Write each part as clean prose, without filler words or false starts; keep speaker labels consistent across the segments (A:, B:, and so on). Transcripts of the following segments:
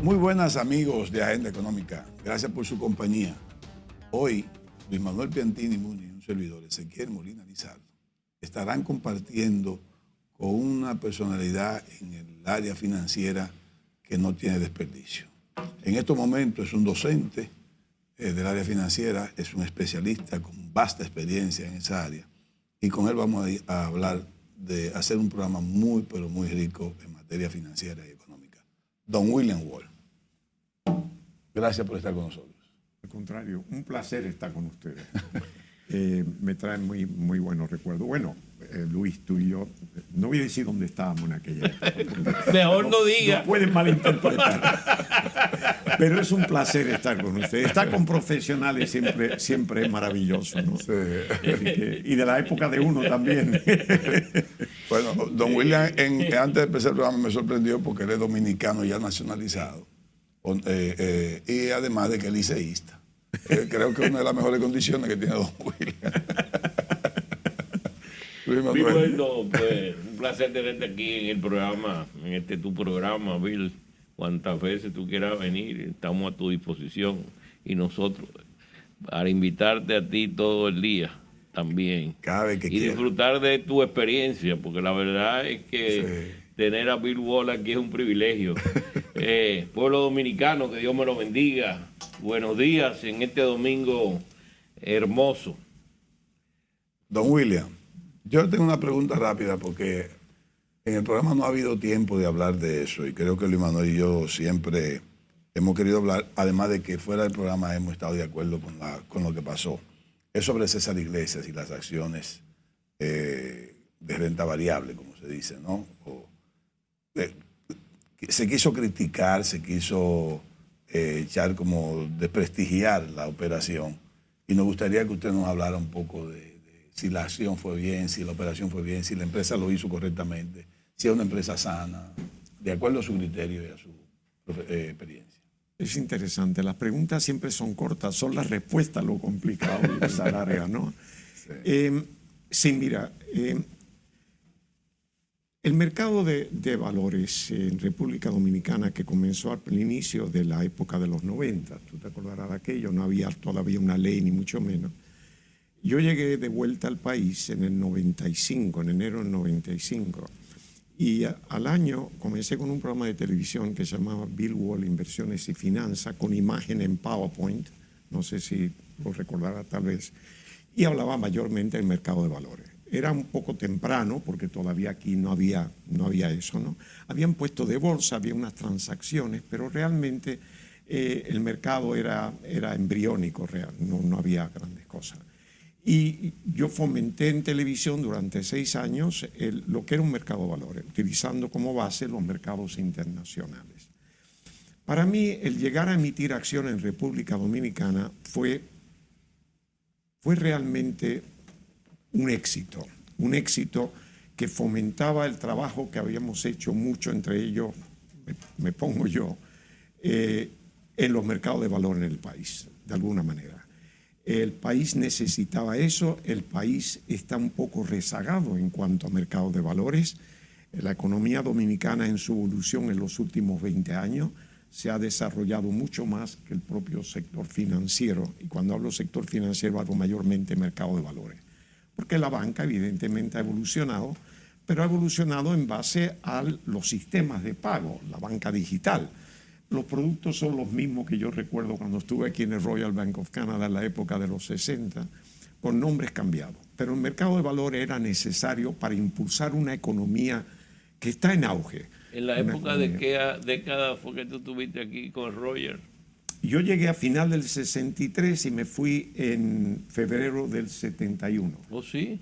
A: Muy buenas amigos de Agenda Económica, gracias por su compañía. Hoy, Luis Manuel Piantini Muni y un servidor, Ezequiel Molina Lizardo, estarán compartiendo con una personalidad en el área financiera que no tiene desperdicio. En estos momentos es un docente del área financiera, es un especialista con vasta experiencia en esa área y con él vamos a hablar de hacer un programa muy, pero muy rico en materia financiera y económica. Don William Wall. Gracias por estar con nosotros.
B: Al contrario, un placer estar con ustedes. Me traen muy, muy buenos recuerdos. Bueno, Luis, tú y yo, no voy a decir dónde estábamos en aquella época.
C: Mejor no diga.
B: No pueden malinterpretar. Pero es un placer estar con ustedes. Estar con profesionales siempre es maravilloso, ¿no? Sí. Y de la época de uno también.
A: Bueno, don William, antes de empezar el programa me sorprendió porque él es dominicano ya nacionalizado. Y además de que es liceísta. Creo que es una de las mejores condiciones que tiene don William.
C: Bueno, pues un placer tenerte aquí en el programa, en tu programa, Bill. Cuantas veces tú quieras venir, estamos a tu disposición. Y nosotros, para invitarte a ti todo el día también.
A: Cada vez que
C: y disfrutar de tu experiencia, porque la verdad es que tener a Bill Wall aquí es un privilegio. Pueblo dominicano, que Dios me lo bendiga. Buenos días en este domingo hermoso.
A: Don William, yo tengo una pregunta rápida porque en el programa no ha habido tiempo de hablar de eso y creo que Luis Manuel y yo siempre hemos querido hablar, además de que fuera del programa hemos estado de acuerdo con lo que pasó. Es sobre César Iglesias y las acciones de renta variable, como se dice, ¿no? Se quiso criticar, se quiso echar como desprestigiar la operación y nos gustaría que usted nos hablara un poco de si la acción fue bien, si la operación fue bien, si la empresa lo hizo correctamente, si es una empresa sana, de acuerdo a su criterio y a su experiencia.
B: Es interesante, las preguntas siempre son cortas, son las respuestas lo complicado y esa larga, ¿no? Sí, mira, el mercado de valores en República Dominicana, que comenzó al inicio de la época de los 90, tú te acordarás de aquello, no había todavía una ley ni mucho menos. Yo llegué de vuelta al país en el 95, en enero del 95, y al año comencé con un programa de televisión que se llamaba Bill Wall Inversiones y Finanzas, con imagen en PowerPoint, no sé si lo recordará tal vez, y hablaba mayormente del mercado de valores. Era un poco temprano, porque todavía aquí no había eso, ¿no? Habían puesto de bolsa, había unas transacciones, pero realmente el mercado era embriónico, no había grandes cosas. Y yo fomenté en televisión durante 6 años lo que era un mercado de valores, utilizando como base los mercados internacionales. Para mí, el llegar a emitir acciones en República Dominicana fue realmente un éxito que fomentaba el trabajo que habíamos hecho mucho, entre ellos, me pongo yo, en los mercados de valor en el país, de alguna manera. El país necesitaba eso, el país está un poco rezagado en cuanto a mercados de valores. La economía dominicana en su evolución en los últimos 20 años se ha desarrollado mucho más que el propio sector financiero. Y cuando hablo sector financiero hablo mayormente mercado de valores. Porque la banca evidentemente ha evolucionado, pero ha evolucionado en base a los sistemas de pago, la banca digital. Los productos son los mismos que yo recuerdo cuando estuve aquí en el Royal Bank of Canada en la época de los 60, con nombres cambiados. Pero el mercado de valores era necesario para impulsar una economía que está en auge.
C: ¿En la época de qué década fue que tú estuviste aquí con Roger?
B: Yo llegué a final del 63 y me fui en febrero del 71.
C: ¿Oh, sí?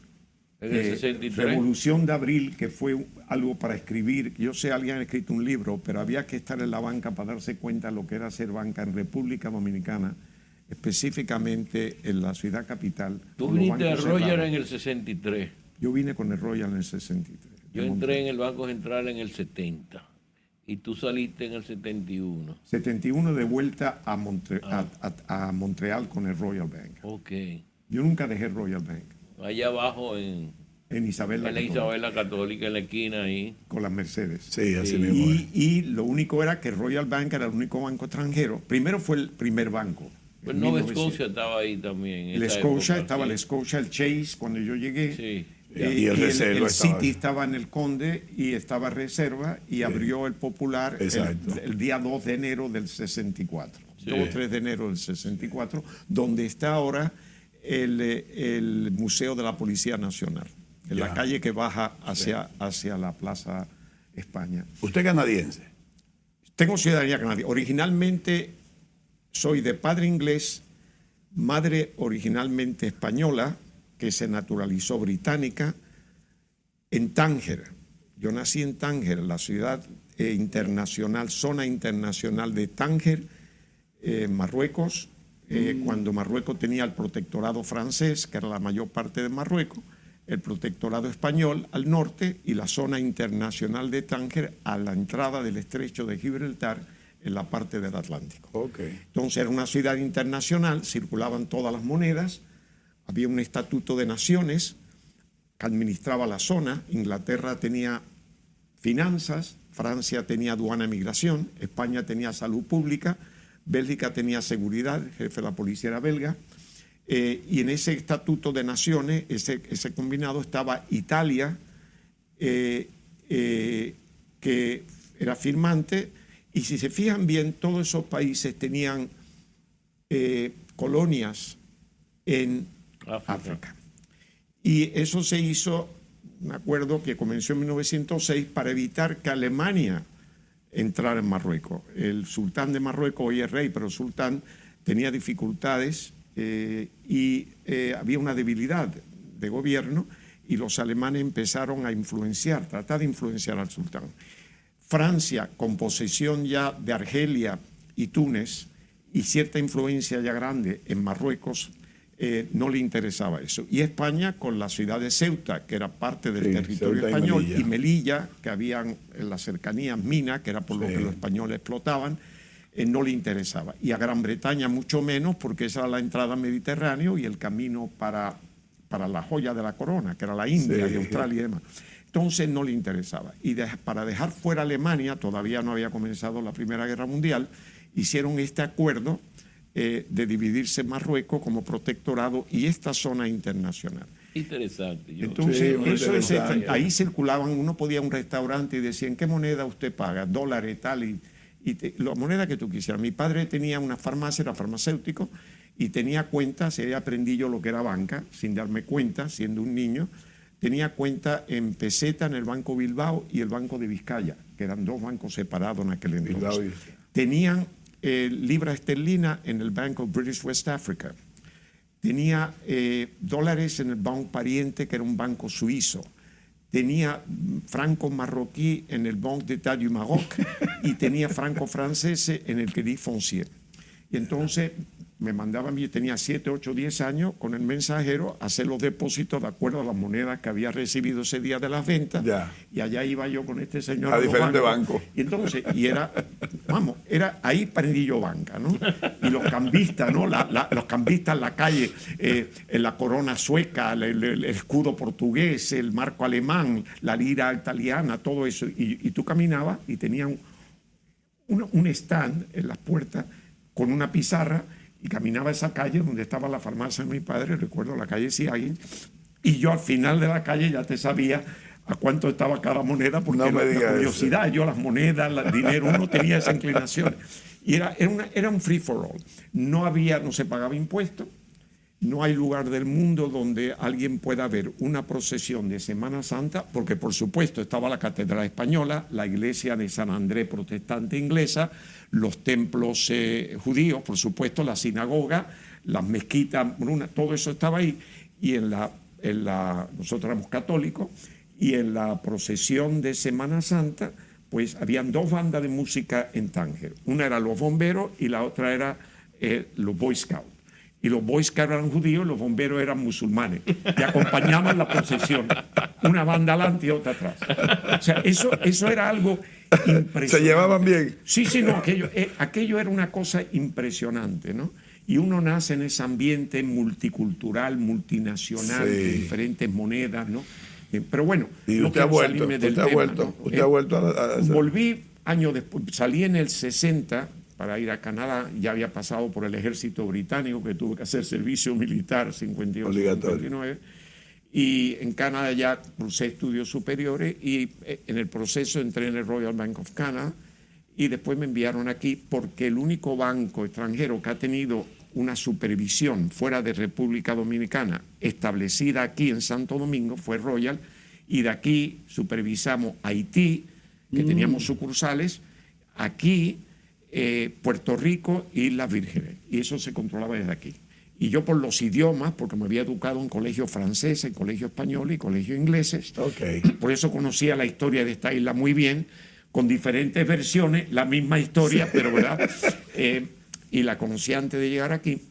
C: En el 63.
B: Revolución de Abril, que fue algo para escribir. Yo sé, alguien ha escrito un libro, pero había que estar en la banca para darse cuenta de lo que era hacer banca en República Dominicana, específicamente en la ciudad capital.
C: Tú viniste a Roger en el 63.
B: Yo vine con el Royal en el 63.
C: Yo entré en el Banco Central en el 70. Y tú saliste en el 71.
B: 71 de vuelta a Montreal con el Royal Bank.
C: Ok.
B: Yo nunca dejé el Royal Bank.
C: Allá abajo
B: En Isabel la
C: En la
B: Católica.
C: Isabel la Católica, en la esquina ahí.
B: Con las Mercedes.
A: Sí, así mismo.
B: Y lo único era que Royal Bank era el único banco extranjero. Primero fue el primer banco.
C: Pues
B: en
C: Nova
B: 1900.
C: Scotia estaba ahí también. en
B: El
C: esa
B: Scotia,
C: época,
B: estaba
C: sí.
B: el Scotia, el Chase cuando yo llegué.
C: Sí.
A: Y el Reserva
B: el
A: estaba
B: City
A: ahí.
B: estaba en el Conde y estaba Reserva y abrió el Popular
A: Exacto.
B: el día 2 de enero del 64.
C: Sí.
B: 2 o 3 de enero del 64, donde está ahora el Museo de la Policía Nacional, en
A: Ya.
B: la calle que baja hacia la Plaza España.
A: ¿Usted es canadiense?
B: Tengo ciudadanía canadiense. Originalmente soy de padre inglés, madre originalmente española, que se naturalizó británica, en Tánger. Yo nací en Tánger, la ciudad internacional, zona internacional de Tánger, Marruecos, cuando Marruecos tenía el protectorado francés, que era la mayor parte de Marruecos, el protectorado español al norte y la zona internacional de Tánger a la entrada del estrecho de Gibraltar en la parte del Atlántico.
A: Ok.
B: Entonces era una ciudad internacional, circulaban todas las monedas, había un estatuto de naciones que administraba la zona, Inglaterra tenía finanzas, Francia tenía aduana y migración, España tenía salud pública, Bélgica tenía seguridad, el jefe de la policía era belga, y en ese estatuto de naciones, ese combinado, estaba Italia, que era firmante, y si se fijan bien, todos esos países tenían colonias en África. Y eso se hizo, me acuerdo que comenzó en 1906 para evitar que Alemania entrara en Marruecos. El sultán de Marruecos, hoy es rey, pero el sultán tenía dificultades y había una debilidad de gobierno y los alemanes empezaron a influenciar, tratar de influenciar al sultán. Francia, con posesión ya de Argelia y Túnez y cierta influencia ya grande en Marruecos, no le interesaba eso. Y España, con la ciudad de Ceuta, que era parte del territorio
A: Ceuta
B: español,
A: y
B: Melilla, que habían en las cercanías minas, que era por lo que los españoles explotaban, no le interesaba. Y a Gran Bretaña mucho menos, porque esa era la entrada al Mediterráneo y el camino para la joya de la corona, que era la India y Australia y demás. Entonces no le interesaba. Y para dejar fuera a Alemania, todavía no había comenzado la Primera Guerra Mundial, hicieron este acuerdo de dividirse Marruecos como protectorado y esta zona internacional.
C: Interesante.
B: Entonces,
A: Sí,
B: eso es,
A: interesante.
B: ahí circulaban, uno podía ir a un restaurante y decía, ¿en qué moneda usted paga? Dólares, tal, y la moneda que tú quisieras. Mi padre tenía una farmacia, era farmacéutico, y tenía cuentas, y ahí aprendí yo lo que era banca, sin darme cuenta, siendo un niño. Tenía cuenta en peseta en el Banco Bilbao y el Banco de Vizcaya, que eran dos bancos separados en aquel entonces. Tenían libra esterlina en el Bank of British West Africa. Tenía dólares en el Banco Pariente, que era un banco suizo. Tenía francos marroquí en el Banque d'État du Maroc y tenía francos franceses en el Crédit Foncier. Y entonces me mandaban, yo tenía 7, 8, 10 años con el mensajero a hacer los depósitos de acuerdo a las monedas que había recibido ese día de las ventas.
A: Ya.
B: Y allá iba yo con este señor.
A: A diferentes bancos.
B: Y entonces, era ahí aprendí yo banca, ¿no? Y los cambistas, ¿no? Los cambistas en la calle, en la corona sueca, el escudo portugués, el marco alemán, la lira italiana, todo eso. Y tú caminabas y tenían un stand en las puertas con una pizarra y caminaba esa calle donde estaba la farmacia de mi padre, recuerdo la calle Siagui, y yo al final de la calle ya te sabía a cuánto estaba cada moneda, porque
A: No me
B: la
A: digas
B: curiosidad,
A: eso.
B: yo las monedas, el dinero, uno tenía esa inclinación. Y era un free for all. No se pagaba impuesto. No hay lugar del mundo donde alguien pueda ver una procesión de Semana Santa, porque por supuesto estaba la Catedral Española, la iglesia de San Andrés protestante inglesa, los templos judíos, por supuesto, la sinagoga, las mezquitas, todo eso estaba ahí. Y nosotros éramos católicos, y en la procesión de Semana Santa, pues habían dos bandas de música en Tánger. Una era los bomberos y la otra era los Boy Scouts. Y los Boy Scouts eran judíos, los bomberos eran musulmanes. Y acompañaban la procesión. Una banda adelante y otra atrás. O sea, eso era algo impresionante.
A: ¿Se llevaban bien?
B: Sí, no, aquello era una cosa impresionante, ¿no? Y uno nace en ese ambiente multicultural, multinacional, de diferentes monedas, ¿no? Pero bueno,
A: Y
B: no
A: usted ha
B: quiero
A: vuelto,
B: salirme del
A: usted ha
B: tema,
A: vuelto,
B: ¿no?
A: usted ha vuelto
B: Volví años después, salí en el 60 para ir a Canadá, ya había pasado por el ejército británico, que tuve que hacer servicio militar 58,
A: Obligatorio.
B: 59, y en Canadá ya cursé estudios superiores y en el proceso entré en el Royal Bank of Canada y después me enviaron aquí porque el único banco extranjero que ha tenido una supervisión fuera de República Dominicana establecida aquí en Santo Domingo fue Royal, y de aquí supervisamos Haití, que teníamos sucursales, aquí, Puerto Rico y Islas Vírgenes, y eso se controlaba desde aquí. Y yo por los idiomas, porque me había educado en colegio francés, en colegio español y colegio ingleses, por eso conocía la historia de esta isla muy bien, con diferentes versiones, la misma historia, pero ¿verdad? Y la conocí antes de llegar aquí.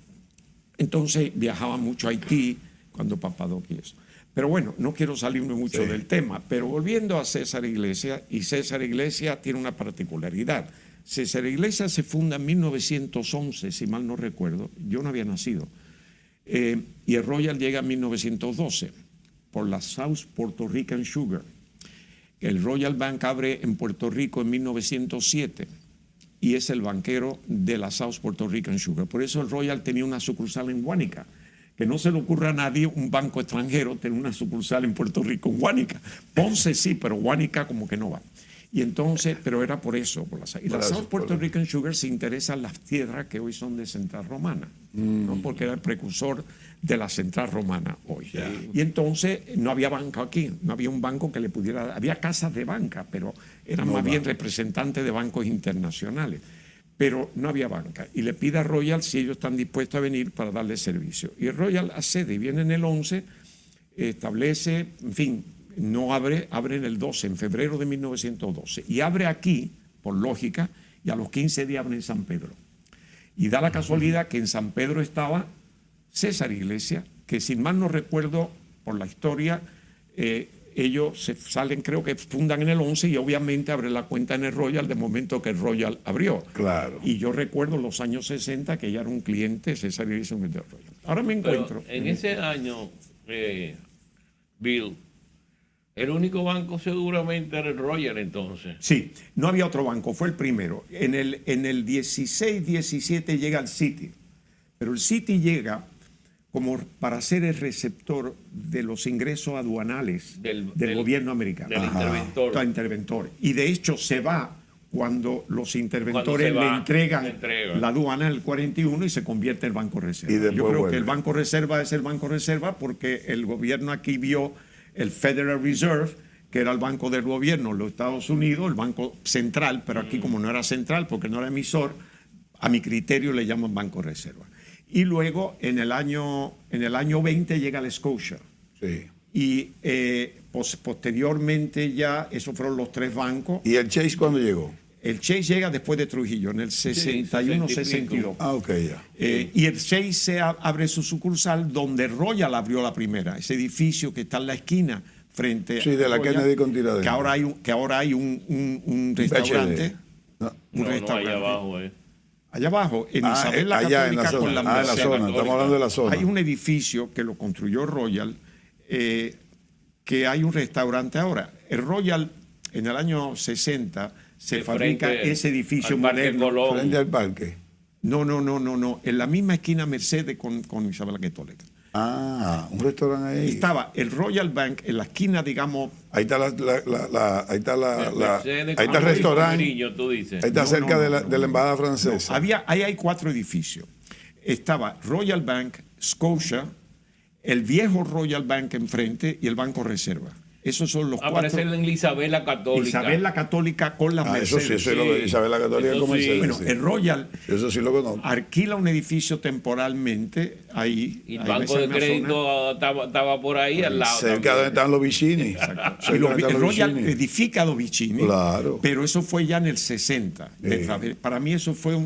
B: Entonces viajaba mucho a Haití, cuando Papadoc y eso. Pero bueno, no quiero salirme mucho del tema, pero volviendo a César Iglesias, y César Iglesias tiene una particularidad. César Iglesias se funda en 1911, si mal no recuerdo, yo no había nacido, y el Royal llega en 1912 por la South Puerto Rican Sugar. El Royal Bank abre en Puerto Rico en 1907 y es el banquero de la South Puerto Rican Sugar. Por eso el Royal tenía una sucursal en Guánica. Que no se le ocurra a nadie, un banco extranjero, tener una sucursal en Puerto Rico, en Guánica. Ponce sí, pero Guánica como que no va. Y entonces, pero era por eso. Y la South Puerto Rican Sugar se interesa en las tierras que hoy son de Central Romana, ¿no? Porque era el precursor de la Central Romana hoy. Y entonces no había banco aquí, no había un banco que le pudiera... Había casas de banca, pero eran más bien representantes de bancos internacionales. Pero no había banca. Y le pide a Royal si ellos están dispuestos a venir para darle servicio. Y Royal accede y viene en el 11, establece, en fin, no abre en el 12, en febrero de 1912. Y abre aquí, por lógica, y a los 15 días abre en San Pedro. Y da la casualidad que en San Pedro estaba César Iglesias, que sin mal no recuerdo por la historia, ellos se salen, creo que fundan en el 11 y obviamente abren la cuenta en el Royal de momento que el Royal abrió.
A: Claro.
B: Y yo recuerdo los años 60 que ya era un cliente, César Iglesias del Royal. Ahora me encuentro...
C: Pero en ese año, Bill, el único banco seguramente era el Royal entonces.
B: Sí, no había otro banco, fue el primero. En el 16-17 llega el Citi, pero el Citi llega como para ser el receptor de los ingresos aduanales del gobierno americano.
C: Del interventor.
B: Del interventor. Y de hecho se va cuando los interventores le entregan la aduana en el 41 y se convierte en Banco Reserva. Yo creo que el Banco Reserva es el Banco Reserva porque el gobierno aquí vio el Federal Reserve, que era el banco del gobierno en los Estados Unidos, el banco central, pero aquí como no era central porque no era emisor, a mi criterio le llaman Banco Reserva. Y luego en el año 20 llega el Scotia.
A: Sí.
B: Y posteriormente ya, esos fueron los tres bancos.
A: ¿Y el Chase cuándo llegó?
B: El Chase llega después de Trujillo, en el 61-62.
A: Ah, ok, ya.
B: Y el Chase abre su sucursal donde Royal abrió la primera, ese edificio que está en la esquina frente
A: Sí, de la
B: Royal,
A: Kennedy con Tiradentes.
B: que ahora hay un restaurante.
A: No.
B: Un restaurante.
C: Allá abajo,
B: Allá abajo, en Isabel la
A: allá en la
B: Católica, con la
A: zona. En la
B: Merced.
A: zona, estamos hablando de la zona.
B: Hay un edificio que lo construyó Royal, que hay un restaurante ahora. El Royal, en el año 60, se fabrica ese edificio moderno.
A: Frente al parque.
B: No. En la misma esquina Mercedes con Isabel la Católica.
A: Ah, un restaurante ahí.
B: Estaba el Royal Bank en la esquina, digamos.
A: Ahí está ahí está el restaurante. Ahí está cerca de la embajada francesa.
B: Ahí hay cuatro edificios. Estaba Royal Bank, Scotia, el viejo Royal Bank enfrente y el Banco Reserva. Esos son los cuatro.
C: Aparece en Isabel la Católica.
B: Isabel la Católica con las Mercedes.
A: Eso sí, eso es lo de Isabel la Católica
C: Eso
A: con
C: sí.
A: Mercedes.
B: Bueno,
A: Sí.
B: el Royal
A: Eso sí lo conozco.
B: alquila un edificio temporalmente ahí.
C: Y el
B: ahí
C: Banco
B: en
C: de
B: esa zona.
C: Crédito estaba por ahí al lado.
A: Cerca donde están los Vicini.
B: Y el Royal edifica los Vicini,
A: Claro.
B: pero eso fue ya en el 60. Para mí eso fue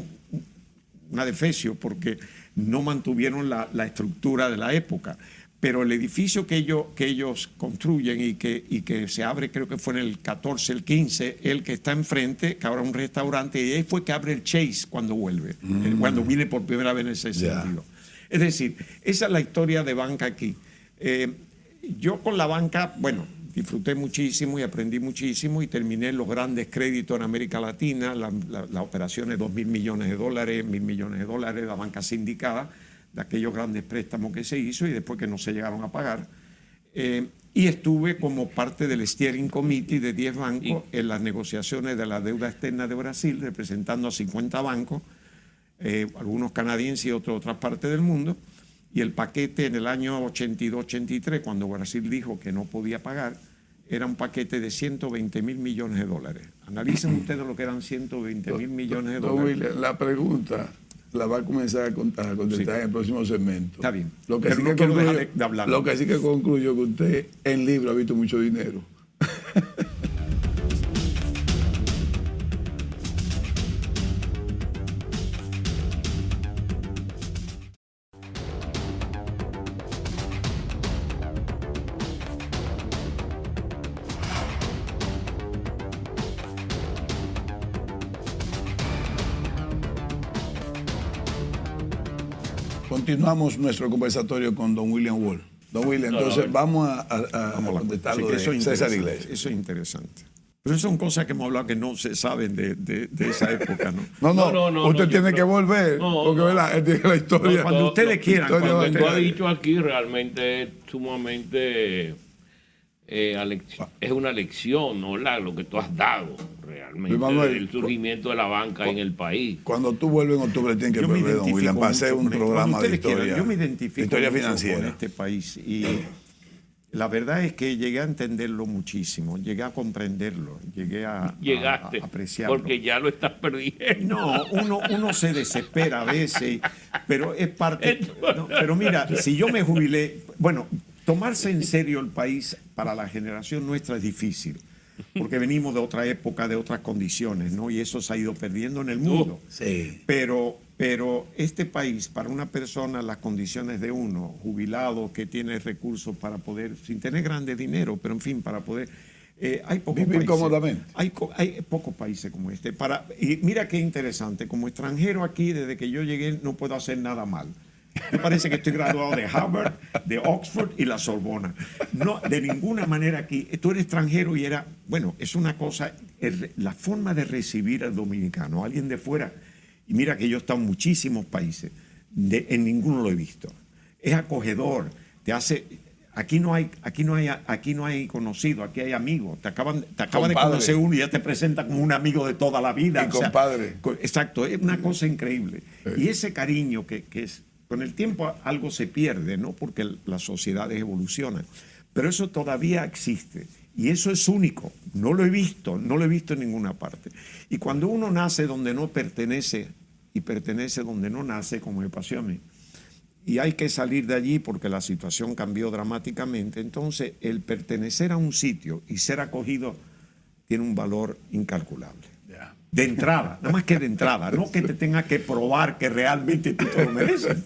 B: una defecio porque no mantuvieron la estructura de la época. Pero el edificio que ellos construyen y que se abre, creo que fue en el 14, el 15, el que está enfrente, que ahora es un restaurante, y ahí fue que abre el Chase cuando vuelve, cuando viene por primera vez en ese sentido. Es decir, esa es la historia de banca aquí. Yo con la banca, bueno, disfruté muchísimo y aprendí muchísimo y terminé los grandes créditos en América Latina, las operaciones de $2.000 millones, $1.000 millones, la banca sindicada, de aquellos grandes préstamos que se hizo y después que no se llegaron a pagar. Y estuve como parte del Steering Committee de 10 bancos en las negociaciones de la deuda externa de Brasil, representando a 50 bancos, algunos canadienses y otros de otras partes del mundo. Y el paquete en el año 82-83, cuando Brasil dijo que no podía pagar, era un paquete de $120.000 millones. Analicen ustedes lo que eran $120.000 millones.
A: William, la pregunta la va a comenzar a contestar en el próximo segmento.
B: Está bien.
A: Lo que, sí,
B: no
A: que
B: lo
A: que sí que concluyó que usted en libro ha visto mucho dinero. Continuamos nuestro conversatorio con don William Wall. Don William, entonces vamos a contestar lo de César Iglesias.
B: Eso es interesante. Pero son cosas que hemos hablado que no se saben de esa época, ¿no?
A: No, usted tiene que volver, porque ¿verdad? Él tiene la historia.
B: Cuando ustedes quieran.
C: Lo que tú has dicho aquí realmente es sumamente... es una lección, ¿no? Lo que tú has dado realmente del surgimiento de la banca en el país.
A: Cuando tú vuelves en octubre tienes que volver, don William, para hacer un programa de historia.
B: Yo me identifico
A: historia
B: mucho
A: financiera
B: con este país y la verdad es que llegué a entenderlo muchísimo, llegué a comprenderlo, llegué a apreciarlo.
C: Porque ya lo estás perdiendo.
B: No, uno se desespera a veces, pero es parte... No, pero mira, si yo me jubilé... Bueno, tomarse en serio el país para la generación nuestra es difícil, porque venimos de otra época, de otras condiciones, ¿no? Y eso se ha ido perdiendo en el mundo.
A: Sí.
B: Pero este país, para una persona, las condiciones de uno, jubilado, que tiene recursos para poder, sin tener grande dinero, pero en fin, para poder... hay pocos
A: vivir
B: países,
A: cómodamente.
B: Hay pocos países como este. Y mira qué interesante, como extranjero aquí, desde que yo llegué, no puedo hacer nada mal. Me parece que estoy graduado de Harvard, de Oxford y la Sorbona. No, de ninguna manera aquí. Tú eres extranjero y es una cosa, la forma de recibir al dominicano, alguien de fuera. Y mira que yo he estado en muchísimos países, en ninguno lo he visto. Es acogedor, te hace... Aquí no hay conocido, aquí hay amigos. Te acaba de conocer uno y ya te presenta como un amigo de toda la vida.
A: Y compadre.
B: Exacto, es una cosa increíble. Y ese cariño que es... Con el tiempo algo se pierde, ¿no? Porque las sociedades evolucionan. Pero eso todavía existe. Y eso es único. No lo he visto en ninguna parte. Y cuando uno nace donde no pertenece y pertenece donde no nace, como me pasó a mí, y hay que salir de allí porque la situación cambió dramáticamente, entonces el pertenecer a un sitio y ser acogido tiene un valor incalculable. De entrada, nada más que de entrada, no que te tenga que probar que realmente tú te lo mereces.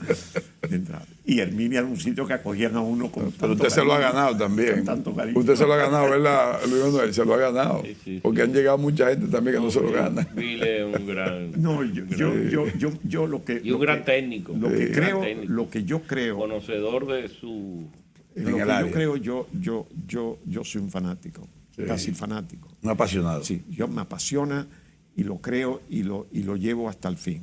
B: De entrada. Y Herminia era un sitio que acogían a uno con tanto
A: Pero usted
B: cariño,
A: se lo ha ganado también.
B: tanto cariño.
A: Usted se lo ha ganado, ¿verdad, Luis Manuel? Se lo ha ganado.
C: Sí.
A: Porque han llegado mucha gente también que no se lo gana.
C: Bill es un gran...
B: No, yo lo que...
C: Y un gran técnico.
B: Lo que yo creo...
C: Conocedor de su...
B: Yo soy un fanático, casi fanático.
A: Un apasionado.
B: Sí, yo me apasiona y lo creo y lo llevo hasta el fin.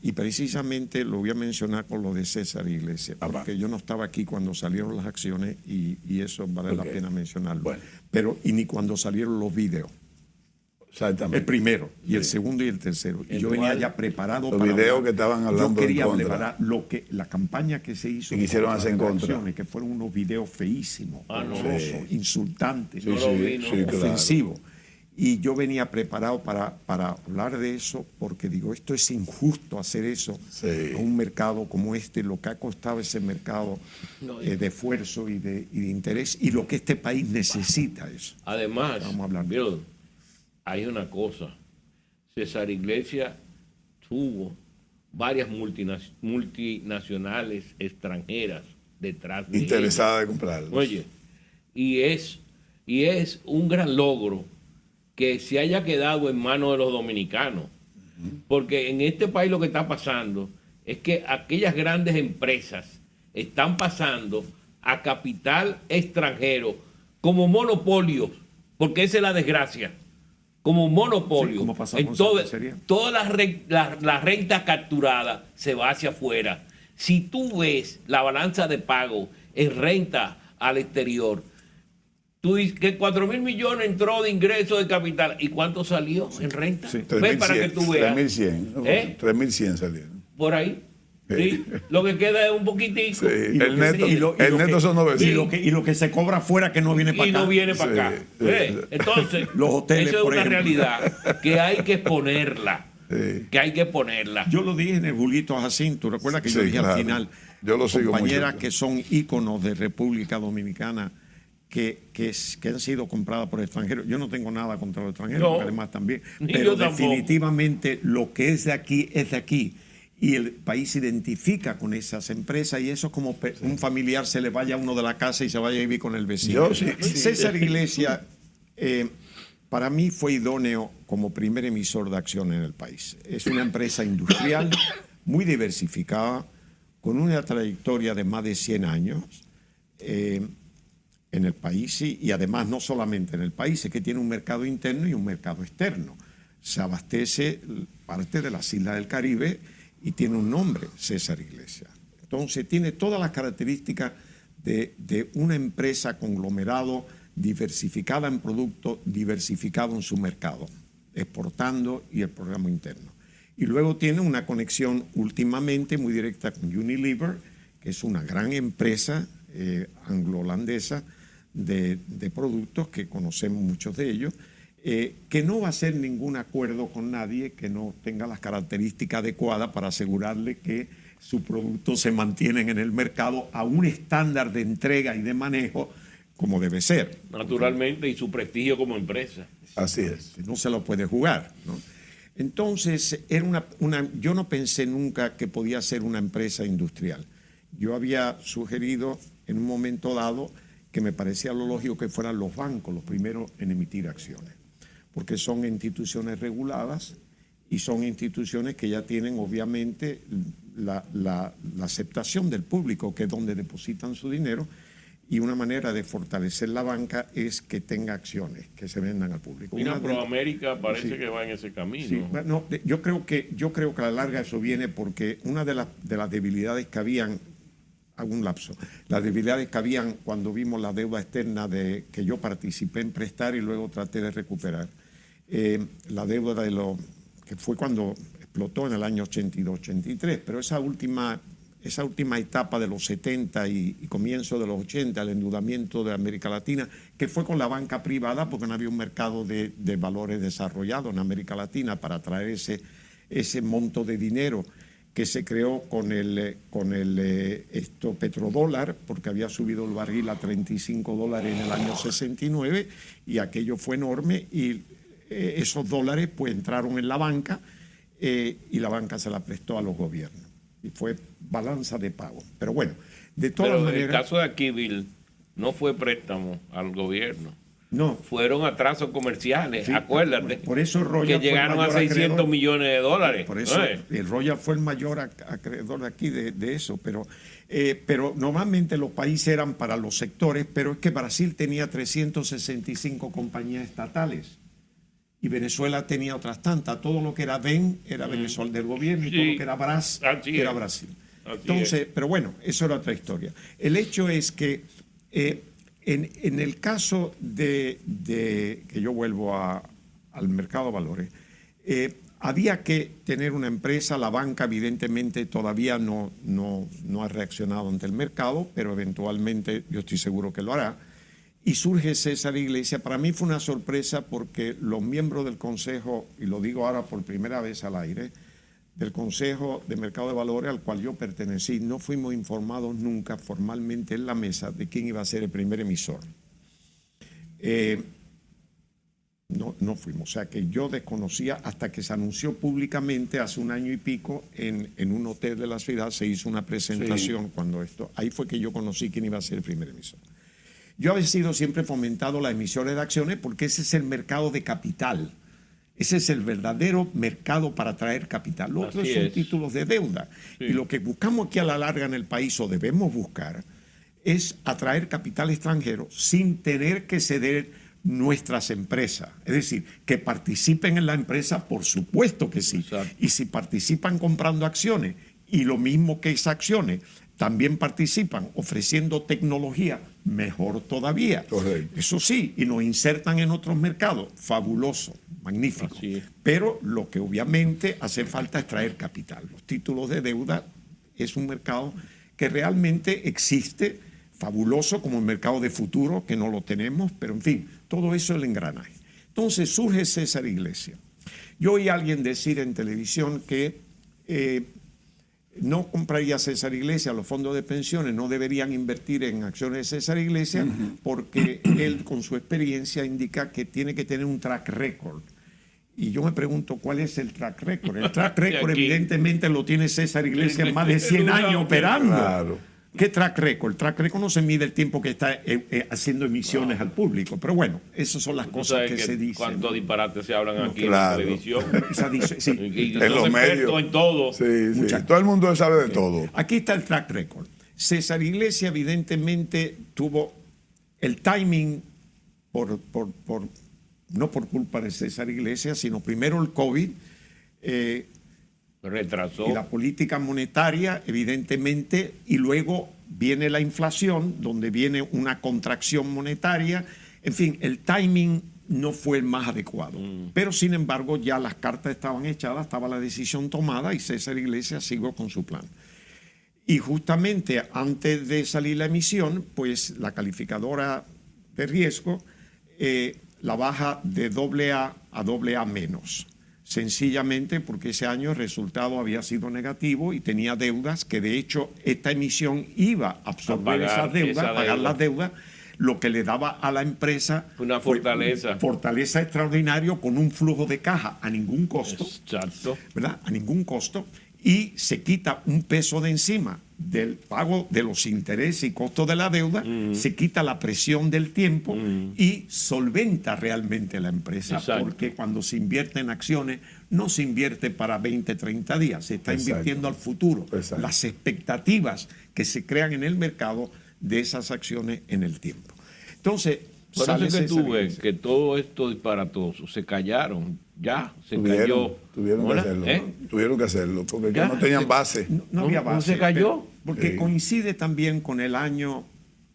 B: Y precisamente lo voy a mencionar con lo de César Iglesias, porque yo no estaba aquí cuando salieron las acciones y eso vale la pena mencionarlo. Bueno. Pero ni cuando salieron los videos.
A: Exactamente.
B: El primero, y el segundo y el tercero. Y yo venía ya preparado
A: los
B: para
A: videos que estaban hablando.
B: Yo quería preparar la campaña que se hizo.
A: Y quisieron hacer en contra.
B: Que fueron unos videos feísimos, insultantes,
A: claro.
B: ofensivos. Y yo venía preparado para hablar de eso, porque digo, esto es injusto hacer eso a un mercado como este, lo que ha costado ese mercado de esfuerzo y de interés, y lo que este país necesita eso.
C: Además,
B: vamos a hablar.
C: Bill, hay una cosa, César Iglesias tuvo varias multinacionales extranjeras detrás de
A: interesadas de comprarlos.
C: Oye, y es un gran logro que se haya quedado en manos de los dominicanos. Porque en este país lo que está pasando es que aquellas grandes empresas están pasando a capital extranjero como monopolios, porque esa es la desgracia, como monopolio.
B: Sí, como pasamos en
C: entonces,
B: sería.
C: toda la renta capturada se va hacia afuera. Si tú ves la balanza de pago en renta al exterior, tú dices que 4.000 millones entró de ingresos de capital. ¿Y cuánto salió en renta?
A: Sí,
C: Ve para que tú veas.
A: 3.100. 3.100 salieron.
C: Por ahí. Sí. Lo que queda es un poquitico.
A: Sí, el neto son 900.
B: Y lo que se cobra afuera que no viene para
C: Y
B: acá.
C: no viene para
A: Sí,
C: acá.
A: sí.
C: ¿Ve? Entonces,
B: Los hoteles,
C: eso es
B: por
C: una
B: ejemplo.
C: realidad que hay que exponerla.
A: Sí.
C: Que hay que ponerla.
B: Yo lo dije en el Julito Jacinto, recuerda que yo
A: Sí,
B: dije
A: claro.
B: al final,
A: Yo lo sigo
B: compañeras
A: mucho.
B: que son íconos de República Dominicana que han sido compradas por extranjeros. Yo no tengo nada contra los extranjeros,
C: No,
B: porque además también,
C: ni
B: pero
C: yo tampoco.
B: definitivamente lo que es de aquí es de aquí. Y el país se identifica con esas empresas y eso es como un familiar se le vaya a uno de la casa y se vaya a vivir con el vecino.
A: Yo sí.
B: César Iglesias, para mí fue idóneo como primer emisor de acciones en el país. Es una empresa industrial muy diversificada, con una trayectoria de más de 100 años en el país y además no solamente en el país, es que tiene un mercado interno y un mercado externo. Se abastece parte de las islas del Caribe y tiene un nombre, César Iglesias. Entonces tiene todas las características de una empresa conglomerado, diversificada en productos, diversificado en su mercado, exportando y el programa interno. Y luego tiene una conexión últimamente muy directa con Unilever, que es una gran empresa anglo-holandesa de productos que conocemos muchos de ellos, que no va a hacer ningún acuerdo con nadie que no tenga las características adecuadas para asegurarle que sus productos se mantienen en el mercado a un estándar de entrega y de manejo como debe ser.
C: Naturalmente, y su prestigio como empresa.
A: Así es.
B: No se lo puede jugar, ¿no? Entonces, era yo no pensé nunca que podía ser una empresa industrial. Yo había sugerido en un momento dado que me parecía lo lógico que fueran los bancos los primeros en emitir acciones, porque son instituciones reguladas y son instituciones que ya tienen obviamente la aceptación del público, que es donde depositan su dinero, y una manera de fortalecer la banca es que tenga acciones que se vendan al público.
C: Mira, Proamérica parece
B: Sí.
C: que va en ese camino.
B: Sí, no, yo creo que a la larga eso viene porque una de las debilidades que habían, hago un lapso, las debilidades que habían cuando vimos la deuda externa que yo participé en prestar y luego traté de recuperar, la deuda que fue cuando explotó en el año 82-83, pero esa última etapa de los 70 y comienzo de los 80, el endeudamiento de América Latina, que fue con la banca privada porque no había un mercado de valores desarrollado en América Latina para traer ese monto de dinero que se creó con el petrodólar, porque había subido el barril a $35 en el año 69 y aquello fue enorme y esos dólares pues entraron en la banca y la banca se la prestó a los gobiernos. Y fue balanza de pago. Pero bueno, de todas
C: Pero
B: maneras...
C: en el caso de aquí, Bill, no fue préstamo al gobierno.
B: No.
C: Fueron atrasos comerciales,
B: Sí,
C: acuérdate.
B: por eso Royal
C: que llegaron
B: fue
C: a
B: el mayor
C: 600
B: acreedor.
C: millones de dólares.
B: Por eso
C: ¿no?
B: el Royal fue el mayor acreedor de aquí de eso. Pero normalmente los países eran para los sectores, pero es que Brasil tenía 365 compañías estatales. Y Venezuela tenía otras tantas. Todo lo que era BEN era Venezuela del gobierno y
C: Sí.
B: todo lo que era BRAS
C: Así
B: era
C: es.
B: Brasil.
C: Así
B: Entonces, pero bueno, eso era otra historia. El hecho es que en el caso de que yo vuelvo al mercado de valores, había que tener una empresa, la banca evidentemente todavía no ha reaccionado ante el mercado, pero eventualmente yo estoy seguro que lo hará. Y surge César Iglesias. Para mí fue una sorpresa porque los miembros del Consejo, y lo digo ahora por primera vez al aire, del Consejo de Mercado de Valores al cual yo pertenecí, no fuimos informados nunca formalmente en la mesa de quién iba a ser el primer emisor. No fuimos. O sea que yo desconocía hasta que se anunció públicamente hace un año y pico en un hotel de la ciudad, se hizo una presentación ahí fue que yo conocí quién iba a ser el primer emisor. Yo había sido siempre fomentado las emisiones de acciones porque ese es el mercado de capital. Ese es el verdadero mercado para atraer capital. Lo otro son títulos de deuda. Sí. Y lo que buscamos aquí a la larga en el país, o debemos buscar, es atraer capital extranjero sin tener que ceder nuestras empresas. Es decir, que participen en la empresa, por supuesto que sí.
C: Exacto.
B: Y si participan comprando acciones, y lo mismo que esas acciones, también participan ofreciendo tecnología, mejor todavía.
A: Correcto.
B: Eso sí, y nos insertan en otros mercados, fabuloso, magnífico.
C: Así es.
B: Pero lo que obviamente hace falta es traer capital. Los títulos de deuda es un mercado que realmente existe, fabuloso, como el mercado de futuro, que no lo tenemos, pero en fin, todo eso es el engranaje. Entonces surge César Iglesias. Yo oí a alguien decir en televisión que no compraría César Iglesias, los fondos de pensiones no deberían invertir en acciones de César Iglesias porque él con su experiencia indica que tiene que tener un track record. Y yo me pregunto, ¿cuál es el track record? El track record
C: Aquí.
B: evidentemente lo tiene César Iglesias más de 100 años operando.
A: Claro.
B: ¿Qué track record? El track record no se mide el tiempo que está haciendo emisiones al público. Pero bueno, esas son las
C: Tú
B: cosas
C: sabes
B: que se dicen.
C: cuántos disparates se hablan aquí
A: claro.
C: en la televisión.
B: Sí.
C: Y
A: En
C: son
A: los
C: expertos
A: medios.
C: en todo.
A: Sí, sí.
B: Muchachos.
A: Todo el mundo sabe de todo.
B: Aquí está el track record. César Iglesias evidentemente tuvo el timing no por culpa de César Iglesias, sino primero el COVID
C: Retrasó.
B: y la política monetaria, evidentemente, y luego viene la inflación, donde viene una contracción monetaria. En fin, el timing no fue el más adecuado. Pero, sin embargo, ya las cartas estaban echadas, estaba la decisión tomada y César Iglesias siguió con su plan. Y justamente antes de salir la emisión, pues la calificadora de riesgo la baja de AA a AA menos. Sencillamente porque ese año el resultado había sido negativo y tenía deudas que de hecho esta emisión iba a absorber esas deudas, pagar las deudas, lo que le daba a la empresa
C: Una fortaleza.
B: Fortaleza extraordinaria con un flujo de caja a ningún costo.
C: Exacto.
B: ¿Verdad? A ningún costo, y se quita un peso de encima del pago de los intereses y costos de la deuda, se quita la presión del tiempo y solventa realmente la empresa.
C: Exacto.
B: Porque cuando se invierte en acciones, no se invierte para 20, 30 días, se está
A: Exacto.
B: invirtiendo al futuro.
A: Exacto.
B: Las expectativas que se crean en el mercado de esas acciones en el tiempo. Entonces,
C: Por
B: sale
C: eso es que
B: César
C: tú ves
B: Iglesias.
C: que todo esto disparatoso se callaron. Ya, se cayó.
A: Tuvieron que
C: ¿Hola?
A: hacerlo.
C: ¿Eh?
A: Tuvieron que hacerlo porque
C: Ya,
A: no tenían base.
B: No había
C: ¿No
B: base.
C: se cayó?
B: pero- Porque
A: Sí.
B: coincide también con el año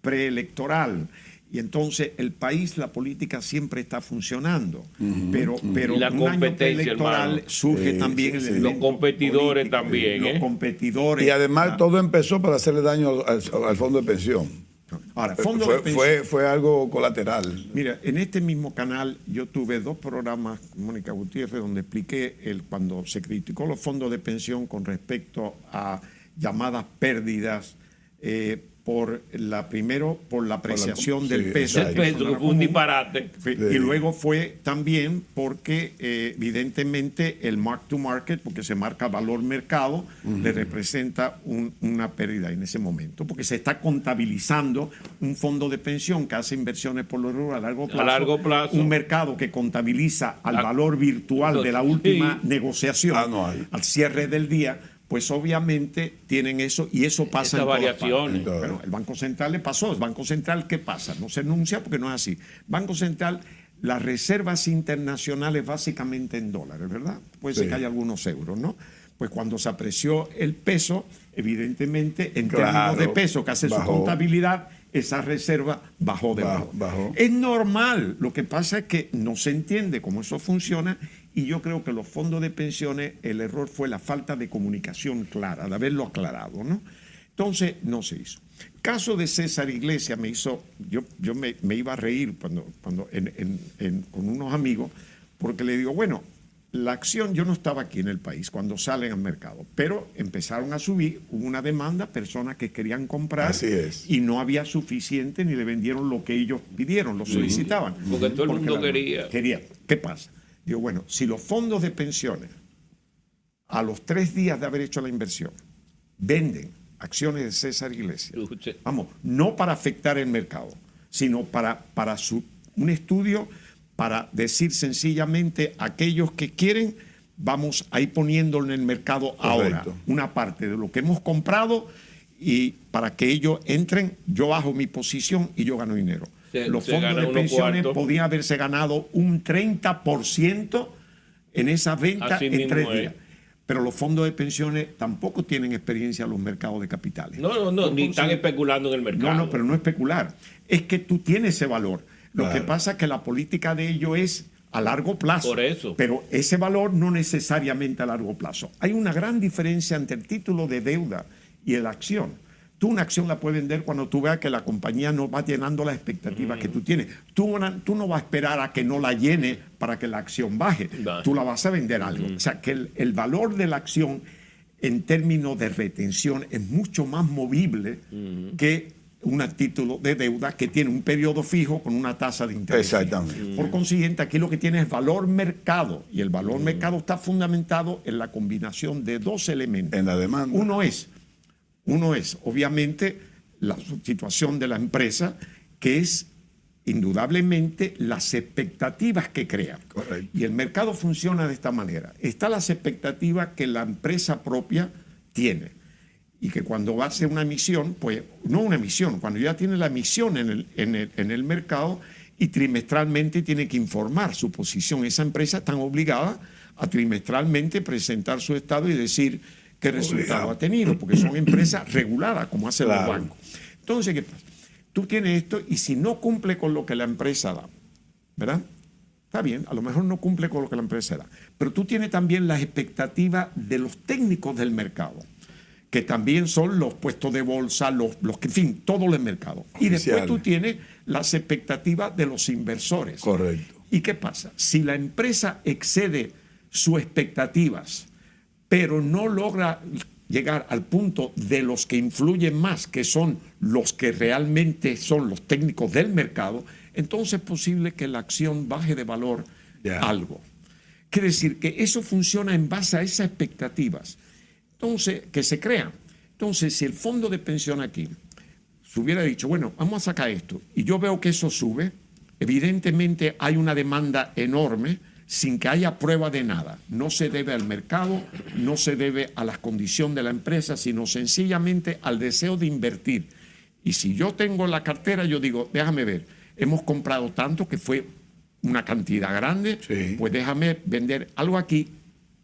B: preelectoral. Y entonces el país, la política siempre está funcionando. Pero
C: Y la
B: un año
C: competencia,
B: preelectoral
C: hermano.
B: surge
A: Sí,
B: también
A: sí,
B: el
A: sí.
B: elemento
C: Los competidores
B: político,
C: también,
B: Los
C: ¿eh?
B: competidores.
A: Y además todo empezó para hacerle daño al fondo de pensión.
B: Ahora, fondo de pensión.
A: Fue algo colateral.
B: Mira, en este mismo canal yo tuve 2 programas con Mónica Gutiérrez donde expliqué cuando se criticó los fondos de pensión con respecto a llamadas pérdidas por la apreciación del
A: sí,
B: peso.
C: El peso, que fue un disparate.
B: Y luego fue también porque evidentemente el mark to market, porque se marca valor mercado, le representa una pérdida en ese momento, porque se está contabilizando un fondo de pensión que hace inversiones por lo rural a largo plazo, un mercado que contabiliza al valor virtual de la última negociación
A: Anual.
B: al cierre del día. Pues obviamente tienen eso y eso pasa
C: Esas
B: en todas
C: variaciones.
B: partes. Bueno, el Banco Central le pasó. El Banco Central, ¿qué pasa? No se enuncia porque no es así. Banco Central, las reservas internacionales básicamente en dólares, ¿verdad? Puede ser
A: Sí.
B: que haya algunos euros, ¿no? Pues cuando se apreció el peso, evidentemente en
A: Claro,
B: términos de peso que hace su
A: bajó.
B: contabilidad, esa reserva bajó de valor.
A: Bajó.
B: Es normal. Lo que pasa es que no se entiende cómo eso funciona y yo creo que los fondos de pensiones, el error fue la falta de comunicación clara, de haberlo aclarado, ¿no? Entonces, no se hizo. Caso de César Iglesias me hizo, yo me iba a reír cuando con unos amigos, porque le digo, bueno, la acción, yo no estaba aquí en el país cuando salen al mercado, pero empezaron a subir, hubo una demanda, personas que querían comprar
A: Así es.
B: y no había suficiente ni le vendieron lo que ellos pidieron, lo solicitaban.
C: Porque todo el mundo
B: la-
C: quería.
B: ¿Qué pasa? Digo, bueno, si los fondos de pensiones a los 3 días de haber hecho la inversión venden acciones de César Iglesias, vamos, no para afectar el mercado, sino para un estudio para decir sencillamente aquellos que quieren, vamos a ir poniéndolo en el mercado ahora,
A: Correcto.
B: una parte de lo que hemos comprado y para que ellos entren, yo bajo mi posición y yo gano dinero. Los fondos de pensiones podían haberse ganado un 30% en esa venta en 3 días. Pero los fondos de pensiones tampoco tienen experiencia en los mercados de capitales.
C: No, ni están especulando en el mercado.
B: No, pero no especular. Es que tú tienes ese valor. Lo que pasa es que la política de ello es a largo plazo.
C: Por eso.
B: Pero ese valor no necesariamente a largo plazo. Hay una gran diferencia entre el título de deuda y la acción. Tú una acción la puedes vender cuando tú veas que la compañía no va llenando las expectativas que tú tienes. Tú no vas a esperar a que no la llene para que la acción baje. Tú la vas a vender algo. O sea, que el valor de la acción en términos de retención es mucho más movible que un título de deuda que tiene un periodo fijo con una tasa de interés.
A: Exactamente.
B: Por consiguiente, aquí lo que tiene es valor mercado. Y el valor mercado está fundamentado en la combinación de 2 elementos.
A: En la demanda.
B: Uno es, obviamente, la situación de la empresa, que es indudablemente las expectativas que crea.
A: Correcto.
B: Y el mercado funciona de esta manera. Están las expectativas que la empresa propia tiene. Y que cuando va a hacer una emisión, pues no una emisión, cuando ya tiene la emisión en el mercado y trimestralmente tiene que informar su posición. Esa empresa está obligada a trimestralmente presentar su estado y decir qué resultado ha tenido, porque son empresas reguladas, como hacen los bancos. Entonces, ¿qué pasa? Tú tienes esto y si no cumple con lo que la empresa da, ¿verdad? Está bien, a lo mejor no cumple con lo que la empresa da, pero tú tienes también las expectativas de los técnicos del mercado, que también son los puestos de bolsa, los en fin, todo el mercado. Y después tú tienes las expectativas de los inversores.
A: Correcto.
B: ¿Y qué pasa? Si la empresa excede sus expectativas, pero no logra llegar al punto de los que influyen más, que son los que realmente son los técnicos del mercado, entonces es posible que la acción baje de valor algo. Quiere decir que eso funciona en base a esas expectativas. Entonces, que se crean. Entonces, si el fondo de pensión aquí se hubiera dicho, bueno, vamos a sacar esto, y yo veo que eso sube, evidentemente hay una demanda enorme, sin que haya prueba de nada. No se debe al mercado, no se debe a la condición de la empresa, sino sencillamente al deseo de invertir. Y si yo tengo la cartera, yo digo, déjame ver, hemos comprado tanto que fue una cantidad grande, pues déjame vender algo aquí,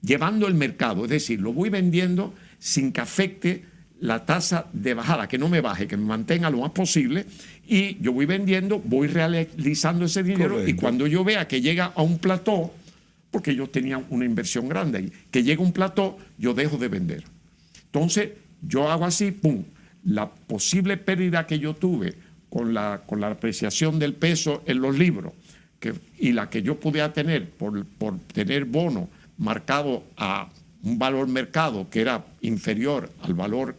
B: llevando el mercado. Es decir, lo voy vendiendo sin que afecte la tasa de bajada, que no me baje, que me mantenga lo más posible, y yo voy vendiendo, voy realizando ese dinero. Correcto. Y cuando yo vea que llega a un plató, porque yo tenía una inversión grande ahí, que llega a un plató, yo dejo de vender. Entonces, yo hago así, pum, la posible pérdida que yo tuve con la apreciación del peso en los libros, y la que yo pudiera tener por tener bono marcado a un valor mercado que era inferior al valor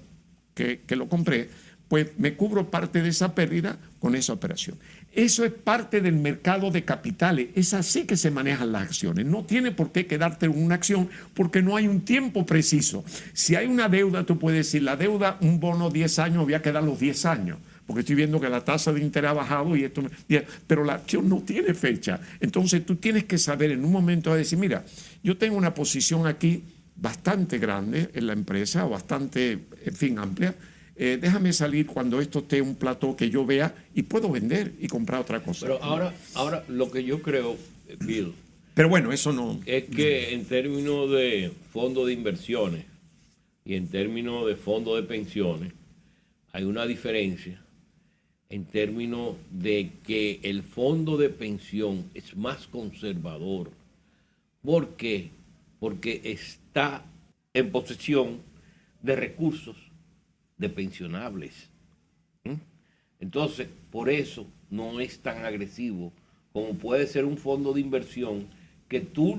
B: que lo compré, pues me cubro parte de esa pérdida con esa operación. Eso es parte del mercado de capitales. Es así que se manejan las acciones. No tiene por qué quedarte en una acción porque no hay un tiempo preciso. Si hay una deuda, tú puedes decir, la deuda, un bono 10 años, voy a quedar los 10 años, porque estoy viendo que la tasa de interés ha bajado y esto, pero la acción no tiene fecha. Entonces tú tienes que saber en un momento de decir, mira, yo tengo una posición aquí bastante grande en la empresa, bastante, en fin, amplia. Déjame salir cuando esto esté un plató que yo vea y puedo vender y comprar otra cosa.
C: Pero ahora lo que yo creo, Bill,
B: pero bueno, eso no
C: es que en términos de fondos de inversiones y en términos de fondos de pensiones hay una diferencia en términos de que el fondo de pensión es más conservador. ¿Por qué? Porque está en posesión de recursos de pensionables. Entonces, por eso no es tan agresivo como puede ser un fondo de inversión que tú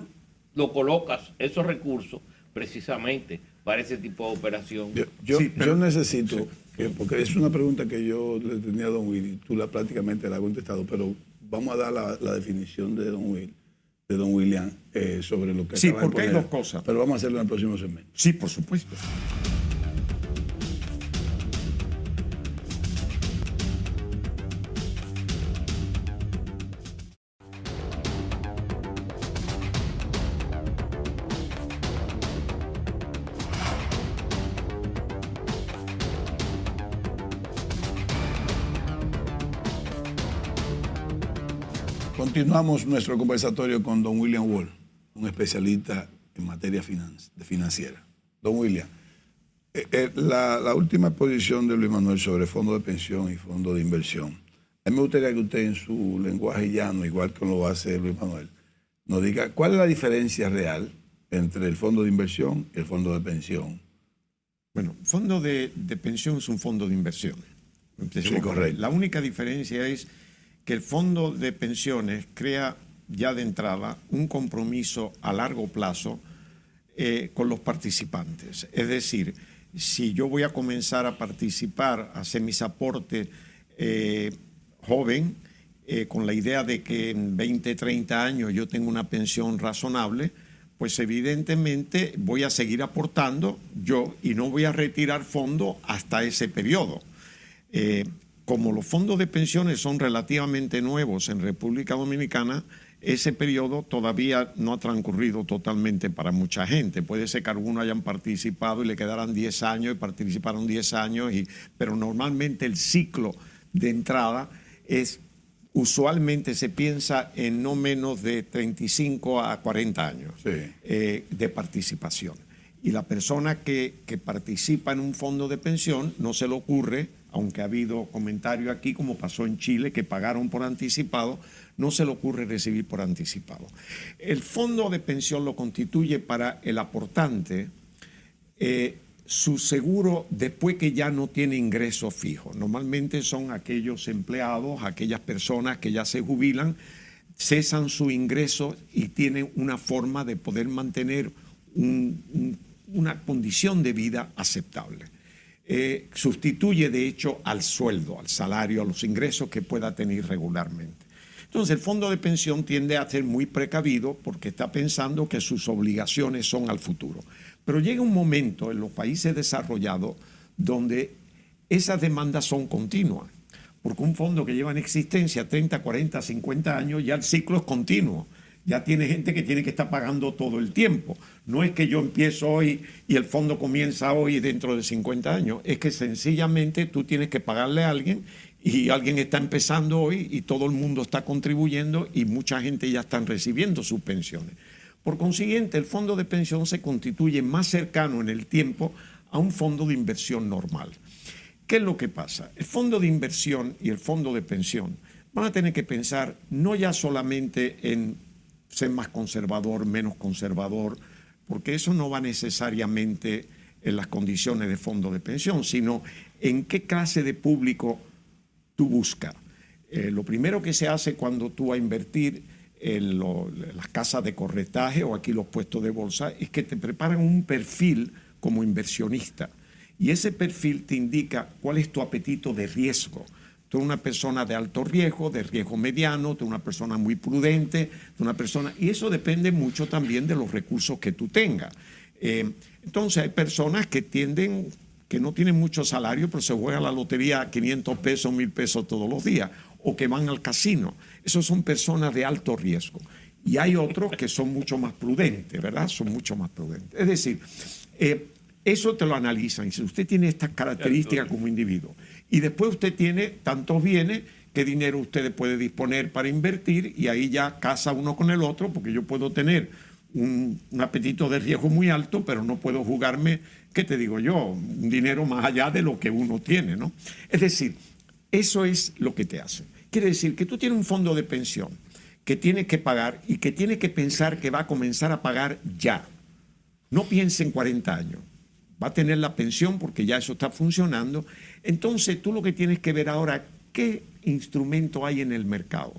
C: lo colocas, esos recursos, precisamente para ese tipo de operación.
A: Yo necesito, porque es una pregunta que yo le tenía a don Will, tú prácticamente la has contestado, pero vamos a dar la definición de don Will, de don William, sobre lo que
B: sí,
A: acaba de
B: porque
A: poner.
B: hay dos cosas.
A: Pero vamos a hacerlo en el próximo segmento.
B: Sí, por supuesto.
A: Continuamos nuestro conversatorio con don William Wall, un especialista en materia financiera. Don William, la última posición de Luis Manuel sobre fondo de pensión y fondo de inversión. A mí me gustaría que usted en su lenguaje llano, igual que lo hace Luis Manuel, nos diga cuál es la diferencia real entre el fondo de inversión y el fondo de pensión.
B: Bueno, fondo de pensión es un fondo de inversión.
A: Sí, correcto.
B: La única diferencia es que el fondo de pensiones crea ya de entrada un compromiso a largo plazo con los participantes. Es decir, si yo voy a comenzar a participar, a hacer mis aportes joven, con la idea de que en 20, 30 años yo tengo una pensión razonable, pues evidentemente voy a seguir aportando yo y no voy a retirar fondo hasta ese periodo. Como los fondos de pensiones son relativamente nuevos en República Dominicana, ese periodo todavía no ha transcurrido totalmente para mucha gente. Puede ser que algunos hayan participado y le quedaran 10 años y participaron 10 años, pero normalmente el ciclo de entrada es, usualmente se piensa en no menos de 35 a 40 años de participación. Y la persona que participa en un fondo de pensión no se le ocurre, aunque ha habido comentarios aquí, como pasó en Chile, que pagaron por anticipado, no se le ocurre recibir por anticipado. El fondo de pensión lo constituye para el aportante su seguro después que ya no tiene ingresos fijos. Normalmente son aquellos empleados, aquellas personas que ya se jubilan, cesan su ingreso y tienen una forma de poder mantener una condición de vida aceptable. Sustituye de hecho al sueldo, al salario, a los ingresos que pueda tener regularmente. Entonces el fondo de pensión tiende a ser muy precavido porque está pensando que sus obligaciones son al futuro. Pero llega un momento en los países desarrollados donde esas demandas son continuas, porque un fondo que lleva en existencia 30, 40, 50 años, ya el ciclo es continuo. Ya tiene gente que tiene que estar pagando todo el tiempo. No es que yo empiezo hoy y el fondo comienza hoy y dentro de 50 años. Es que sencillamente tú tienes que pagarle a alguien y alguien está empezando hoy y todo el mundo está contribuyendo y mucha gente ya están recibiendo sus pensiones. Por consiguiente, el fondo de pensión se constituye más cercano en el tiempo a un fondo de inversión normal. ¿Qué es lo que pasa? El fondo de inversión y el fondo de pensión van a tener que pensar no ya solamente en ser más conservador, menos conservador, porque eso no va necesariamente en las condiciones de fondo de pensión, sino en qué clase de público tú buscas. Lo primero que se hace cuando tú vas a invertir en las casas de corretaje o aquí los puestos de bolsa es que te preparan un perfil como inversionista y ese perfil te indica cuál es tu apetito de riesgo. Tú eres una persona de alto riesgo, de riesgo mediano, tú eres una persona muy prudente, y eso depende mucho también de los recursos que tú tengas. Entonces hay personas que no tienen mucho salario, pero se juegan la lotería 500 pesos, 1,000 pesos todos los días, o que van al casino. Esos son personas de alto riesgo. Y hay otros que son mucho más prudentes, ¿verdad? Son mucho más prudentes. Es decir, eso te lo analizan. Y si usted tiene estas características como individuo, y después usted tiene tantos bienes, qué dinero usted puede disponer para invertir, y ahí ya casa uno con el otro, porque yo puedo tener un apetito de riesgo muy alto, pero no puedo jugarme, ¿qué te digo yo? Un dinero más allá de lo que uno tiene, ¿no? Es decir, eso es lo que te hace. Quiere decir que tú tienes un fondo de pensión que tienes que pagar y que tienes que pensar que va a comenzar a pagar ya. No piense en 40 años. Va a tener la pensión porque ya eso está funcionando. Entonces tú lo que tienes que ver ahora, ¿qué instrumento hay en el mercado?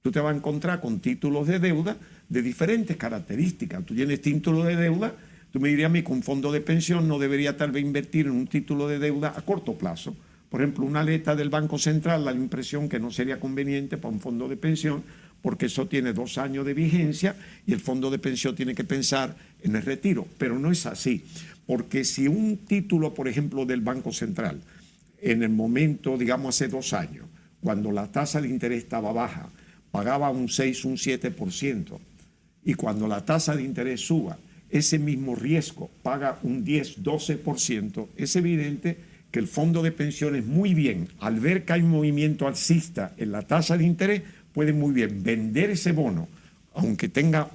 B: Tú te vas a encontrar con títulos de deuda de diferentes características. Tú tienes título de deuda, tú me dirías a mí que un fondo de pensión no debería tal vez invertir en un título de deuda a corto plazo. Por ejemplo, una letra del Banco Central da la impresión que no sería conveniente para un fondo de pensión porque eso tiene 2 años de vigencia y el fondo de pensión tiene que pensar en el retiro. Pero no es así, porque si un título, por ejemplo, del Banco Central, en el momento, digamos, hace 2 años, cuando la tasa de interés estaba baja, pagaba un 6, un 7%, y cuando la tasa de interés suba, ese mismo riesgo paga un 10, 12%, es evidente que el fondo de pensiones muy bien, al ver que hay un movimiento alcista en la tasa de interés, pueden muy bien vender ese bono, aunque tenga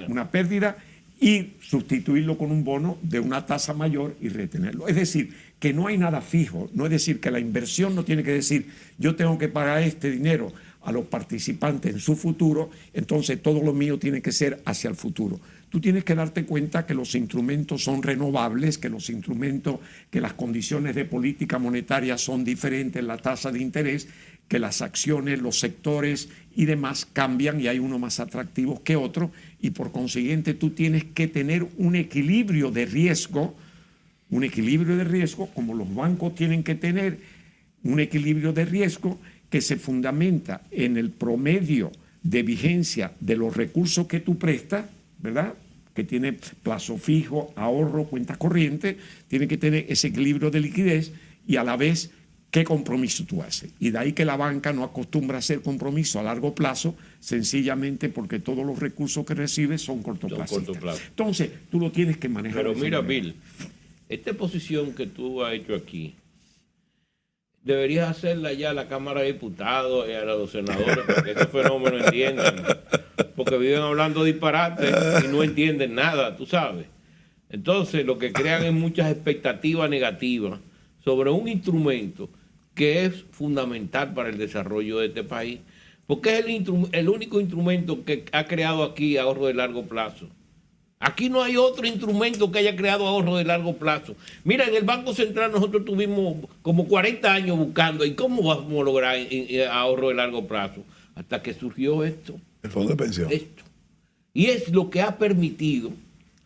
B: una pérdida, y sustituirlo con un bono de una tasa mayor y retenerlo. Es decir, que no hay nada fijo. No es decir que la inversión no tiene que decir yo tengo que pagar este dinero a los participantes en su futuro, entonces todo lo mío tiene que ser hacia el futuro. Tú tienes que darte cuenta que los instrumentos son renovables, que los instrumentos, que las condiciones de política monetaria son diferentes, la tasa de interés, que las acciones, los sectores y demás cambian y hay unos más atractivos que otros, y por consiguiente tú tienes que tener un equilibrio de riesgo, como los bancos tienen que tener un equilibrio de riesgo que se fundamenta en el promedio de vigencia de los recursos que tú prestas, ¿verdad? Que tiene plazo fijo, ahorro, cuentas corrientes, tiene que tener ese equilibrio de liquidez y a la vez qué compromiso tú haces. Y de ahí que la banca no acostumbra a hacer compromiso a largo plazo, sencillamente porque todos los recursos que recibe son cortoplacistas. Entonces, tú lo tienes que manejar.
C: Pero mira, Bill, esta posición que tú has hecho aquí, deberías hacerla ya a la Cámara de Diputados y a los senadores para que ese fenómeno entiendan. Porque viven hablando disparates y no entienden nada, tú sabes. Entonces, lo que crean es muchas expectativas negativas sobre un instrumento que es fundamental para el desarrollo de este país, porque es el único instrumento que ha creado aquí ahorro de largo plazo. Aquí no hay otro instrumento que haya creado ahorro de largo plazo. Mira, en el Banco Central nosotros tuvimos como 40 años buscando, ¿y cómo vamos a lograr ahorro de largo plazo? Hasta que surgió esto.
A: El fondo de pensión.
C: Esto. Y es lo que ha permitido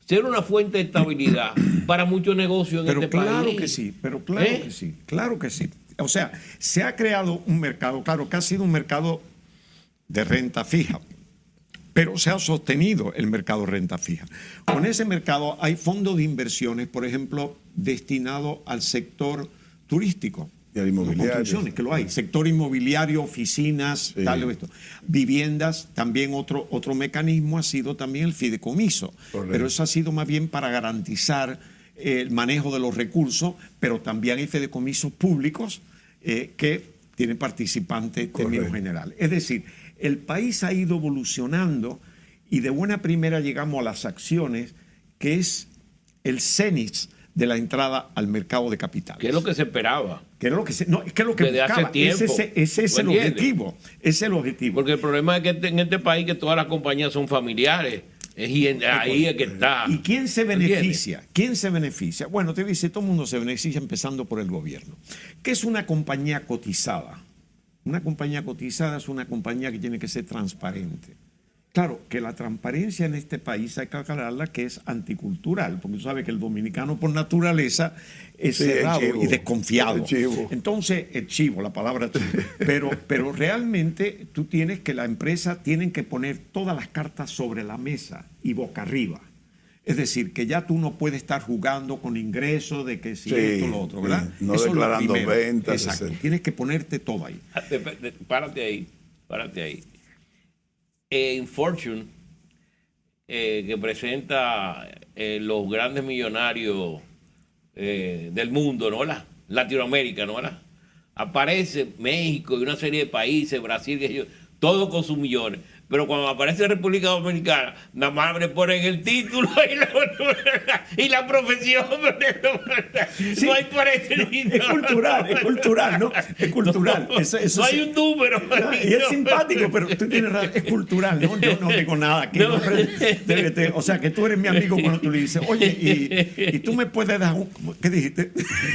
C: ser una fuente de estabilidad para muchos negocios en este país.
B: Claro que sí. O sea, se ha creado un mercado, claro, que ha sido un mercado de renta fija, pero se ha sostenido el mercado de renta fija. Con ese mercado hay fondos de inversiones, por ejemplo, destinados al sector turístico.
A: Y al inmobiliario.
B: Que lo hay. Sector inmobiliario, oficinas,
A: sí.
B: Tal, esto. Viviendas, también otro mecanismo ha sido también el fideicomiso.
A: Correcto.
B: Pero eso ha sido más bien para garantizar el manejo de los recursos, pero también hay fideicomisos públicos que tienen participantes en términos generales. Es decir, el país ha ido evolucionando y de buena primera llegamos a las acciones, que es el cenit de la entrada al mercado de capitales.
C: ¿Qué es lo que se esperaba?
B: Que es lo que
C: Desde hace tiempo.
B: Ese es el objetivo. Ese es el objetivo.
C: Porque el problema es que en este país que todas las compañías son familiares. Y ahí es que está.
B: ¿Y quién se beneficia? ¿Quién se beneficia? Bueno, te dice, todo el mundo se beneficia empezando por el gobierno. ¿Qué es una compañía cotizada? Una compañía cotizada es una compañía que tiene que ser transparente. Claro, que la transparencia en este país hay que aclararla que es anticultural, porque tú sabes que el dominicano por naturaleza es cerrado y desconfiado.
A: El chivo.
B: Entonces, el chivo, la palabra chivo. Pero realmente tú tienes que la empresa tienen que poner todas las cartas sobre la mesa y boca arriba. Es decir, que ya tú no puedes estar jugando con ingresos de que si esto o lo otro, ¿verdad?
A: No
B: eso
A: declarando ventas.
B: Exacto, tienes que ponerte todo ahí.
C: Párate ahí. En Fortune, que presenta los grandes millonarios del mundo, ¿no? Latinoamérica, ¿no? Aparece México y una serie de países, Brasil, todos con sus millones. Pero cuando aparece República Dominicana, nada más le ponen el título y la profesión.
B: Sí,
C: no hay parecido.
B: Es cultural, ¿no? Es cultural. Eso
C: no hay un número.
B: Y es simpático, pero tú tienes razón, es cultural, ¿no? Yo no digo nada aquí. No. O sea, que tú eres mi amigo cuando tú le dices, oye, y tú me puedes dar un... ¿Qué dijiste?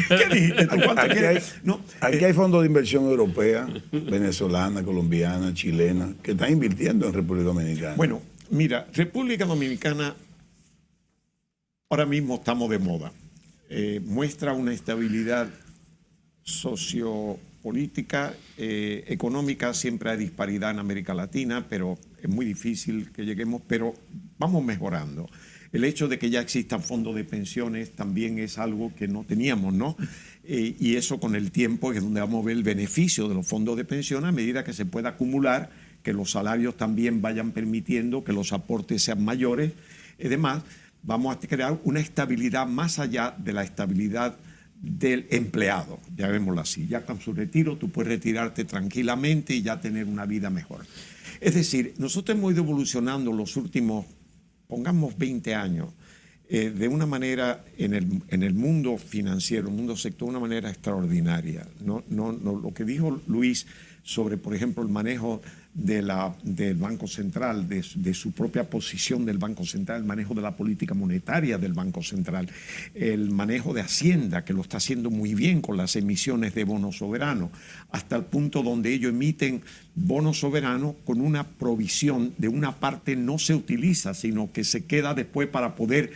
B: ¿Qué dijiste? ¿Tú cuánto quieres?
A: Aquí hay fondos de inversión europea, venezolana, colombiana, chilena, que están invirtiendo en República Dominicana.
B: Bueno, mira, República Dominicana ahora mismo estamos de moda. Muestra una estabilidad sociopolítica, económica, siempre hay disparidad en América Latina, pero es muy difícil que lleguemos, pero vamos mejorando. El hecho de que ya existan fondos de pensiones también es algo que no teníamos, ¿no? Y eso con el tiempo es donde vamos a ver el beneficio de los fondos de pensión a medida que se pueda acumular, que los salarios también vayan permitiendo que los aportes sean mayores. Además, vamos a crear una estabilidad más allá de la estabilidad del empleado, llamémoslo así. Ya con su retiro tú puedes retirarte tranquilamente y ya tener una vida mejor. Es decir, nosotros hemos ido evolucionando los últimos, pongamos 20 años, de una manera en el mundo financiero, el mundo sector, de una manera extraordinaria. No, lo que dijo Luis sobre, por ejemplo, el manejo del Banco Central, de su propia posición del Banco Central, el manejo de la política monetaria del Banco Central, el manejo de Hacienda, que lo está haciendo muy bien con las emisiones de bonos soberanos, hasta el punto donde ellos emiten bonos soberanos con una provisión de una parte no se utiliza, sino que se queda después para poder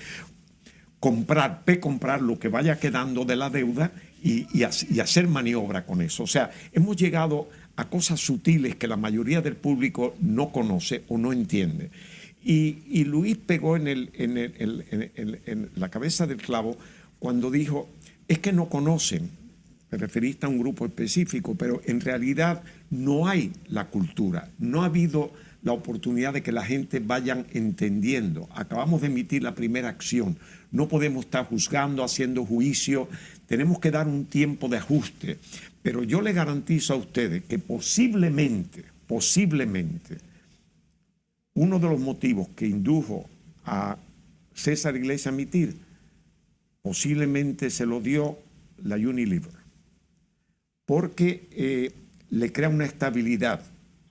B: comprar lo que vaya quedando de la deuda y hacer maniobra con eso. O sea, hemos llegado a cosas sutiles que la mayoría del público no conoce o no entiende. Y Luis pegó en la cabeza del clavo cuando dijo, es que no conocen, te referiste a un grupo específico, pero en realidad no hay la cultura, no ha habido la oportunidad de que la gente vayan entendiendo. Acabamos de emitir la primera acción, no podemos estar juzgando, haciendo juicio, tenemos que dar un tiempo de ajuste. Pero yo le garantizo a ustedes que posiblemente, uno de los motivos que indujo a César Iglesias a emitir, posiblemente se lo dio la Unilever. Porque le crea una estabilidad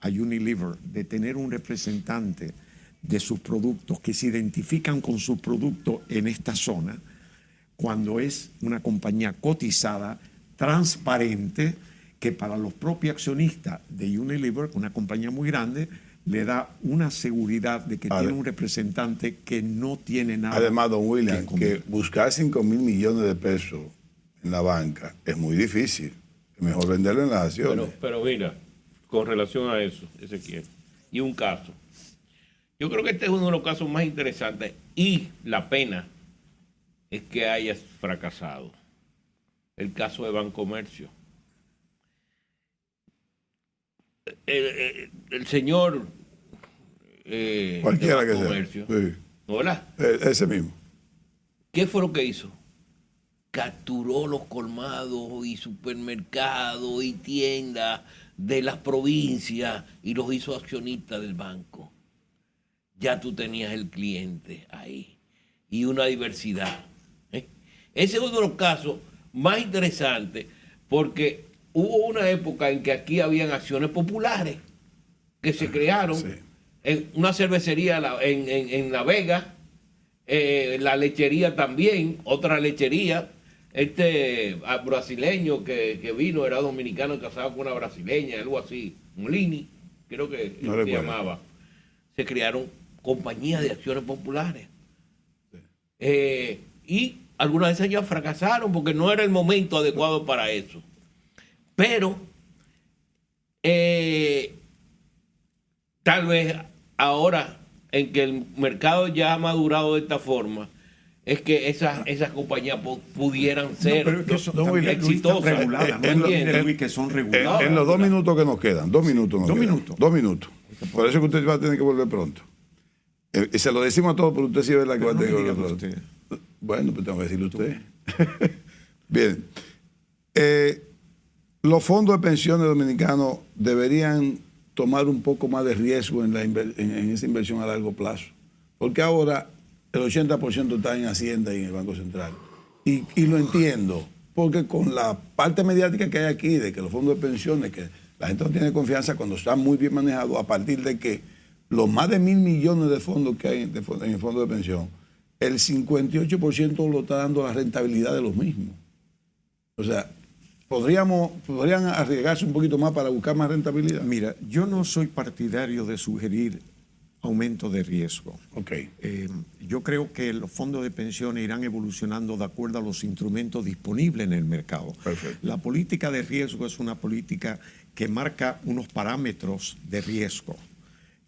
B: a Unilever de tener un representante de sus productos que se identifican con sus productos en esta zona, cuando es una compañía cotizada, transparente, que para los propios accionistas de Unilever, una compañía muy grande, le da una seguridad de que tiene un representante que no tiene nada.
A: Además, don William, que buscar 5.000 millones de pesos en la banca es muy difícil. Es mejor venderlo en las acciones.
C: Pero mira, con relación a eso, Ezequiel, y un caso. Yo creo que este es uno de los casos más interesantes y la pena es que hayas fracasado. El caso de Bancomercio. El señor
A: cualquiera
C: de
A: que
C: Bancomercio,
A: sea. Sí.
C: ¿verdad?
A: Ese mismo.
C: ¿Qué fue lo que hizo? Capturó los colmados y supermercados y tiendas de las provincias y los hizo accionistas del banco. Ya tú tenías el cliente ahí y una diversidad. Ese es uno de los casos más interesantes porque hubo una época en que aquí habían acciones populares que se crearon en una cervecería en La Vega, la lechería también, otra lechería, brasileño que vino, era dominicano casado con una brasileña, algo así, Molini, creo que se llamaba. Se crearon compañías de acciones populares. Y algunas de esas ya fracasaron porque no era el momento adecuado para eso. Pero tal vez ahora en que el mercado ya ha madurado de esta forma, es que esas compañías pudieran ser exitosas.
B: Que son reguladas.
A: En los 2 minutos que nos quedan, 2 minutos. 2 minutos. Por eso es que usted va a tener que volver pronto. Y se lo decimos a todos, pero usted sí es verdad que va a tener que volver pronto. Bueno, pues tengo que decirle a usted. Bien. Los fondos de pensiones dominicanos deberían tomar un poco más de riesgo en esa inversión a largo plazo. Porque ahora el 80% está en Hacienda y en el Banco Central. Y lo entiendo, porque con la parte mediática que hay aquí, de que los fondos de pensiones, que la gente no tiene confianza cuando están muy bien manejados, a partir de que los más de 1.000 millones de fondos que hay en el fondo de pensión, el 58% lo está dando la rentabilidad de los mismos. O sea, podrían arriesgarse un poquito más para buscar más rentabilidad.
B: Mira, yo no soy partidario de sugerir aumento de riesgo.
A: Okay.
B: Yo creo que los fondos de pensiones irán evolucionando de acuerdo a los instrumentos disponibles en el mercado.
A: Perfecto.
B: La política de riesgo es una política que marca unos parámetros de riesgo.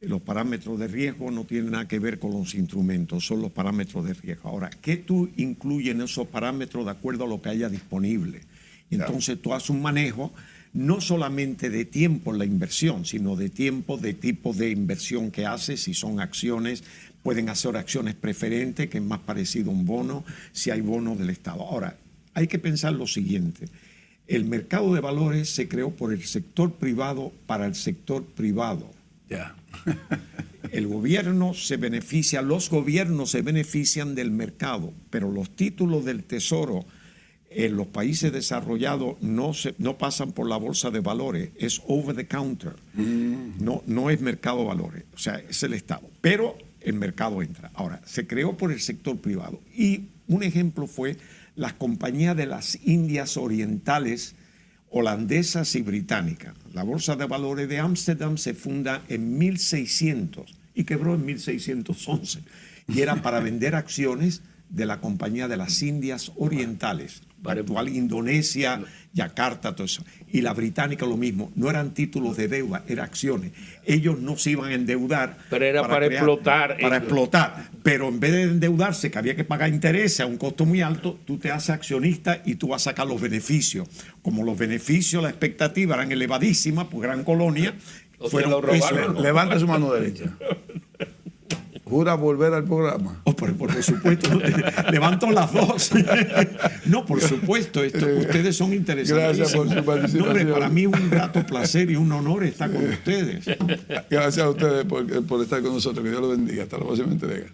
B: Los parámetros de riesgo no tienen nada que ver con los instrumentos, son los parámetros de riesgo. Ahora, ¿qué tú incluyes en esos parámetros de acuerdo a lo que haya disponible? Entonces tú haces un manejo no solamente de tiempo en la inversión, sino de tiempo, de tipo de inversión que haces. Si son acciones, pueden hacer acciones preferentes, que es más parecido a un bono, si hay bonos del Estado. Ahora, hay que pensar lo siguiente. El mercado de valores se creó por el sector privado para el sector privado.
A: Ya.
B: El gobierno se beneficia, los gobiernos se benefician del mercado, pero los títulos del tesoro en los países desarrollados no pasan por la bolsa de valores, es over the counter, no es mercado de valores, o sea, es el Estado, pero el mercado entra. Ahora, se creó por el sector privado y un ejemplo fue las compañías de las Indias Orientales, holandesas y británicas. La bolsa de valores de Ámsterdam se funda en 1600 y quebró en 1611 y era para vender acciones de la compañía de las Indias Orientales, la actual Indonesia, Yakarta, todo eso. Y la británica lo mismo, no eran títulos de deuda, eran acciones. Ellos no se iban a endeudar.
C: Pero era para explotar.
B: Para explotar. Pero en vez de endeudarse, que había que pagar intereses a un costo muy alto, tú te haces accionista y tú vas a sacar los beneficios. Como los beneficios, la expectativa eran elevadísimas, pues Gran Colonia.
A: Levanta su mano derecha. ¿Jura volver al programa?
B: Oh, por supuesto, levanto las dos. No, por supuesto, ustedes son interesantes.
A: Gracias por su participación.
B: No, para mí es un grato placer y un honor estar con ustedes.
A: Gracias a ustedes por estar con nosotros. Que Dios los bendiga. Hasta la próxima entrega.